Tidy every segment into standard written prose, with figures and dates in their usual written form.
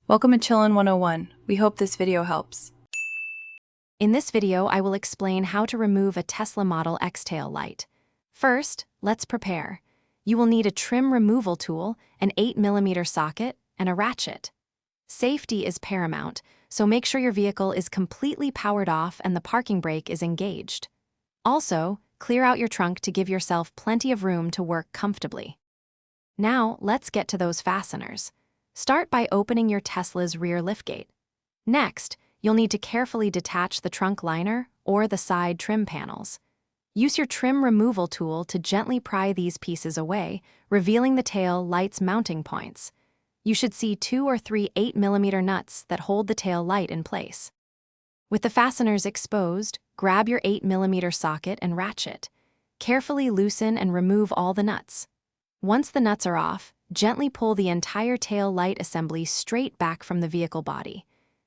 Welcome to Chillin' 101. We hope this video helps. In this video, I will explain how to remove a Tesla Model X tail light. First, let's prepare. You will need a trim removal tool, an 8mm socket, and a ratchet. Safety is paramount, so make sure your vehicle is completely powered off and the parking brake is engaged. Also, clear out your trunk to give yourself plenty of room to work comfortably. Now, let's get to those fasteners. Start by opening your Tesla's rear liftgate. Next, you'll need to carefully detach the trunk liner or the side trim panels. Use your trim removal tool to gently pry these pieces away, revealing the tail light's mounting points. You should see 2 or 3 8mm nuts that hold the tail light in place. With the fasteners exposed, grab your 8mm socket and ratchet. Carefully loosen and remove all the nuts. Once the nuts are off, gently pull the entire tail light assembly straight back from the vehicle body.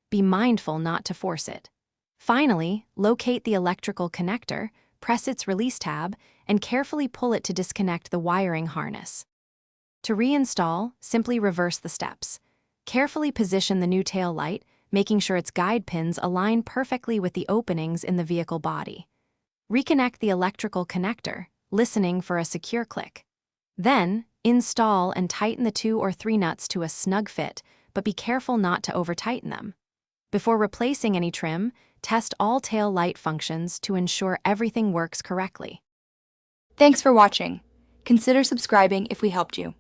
Be mindful not to force it. Finally, locate the electrical connector, press its release tab, and carefully pull it to disconnect the wiring harness. To reinstall, simply reverse the steps. Carefully position the new tail light, making sure its guide pins align perfectly with the openings in the vehicle body. Reconnect the electrical connector, listening for a secure click. Then, install and tighten the 2 or 3 nuts to a snug fit, but be careful not to over-tighten them. Before replacing any trim, test all tail light functions to ensure everything works correctly. Thanks for watching. Consider subscribing if we helped you.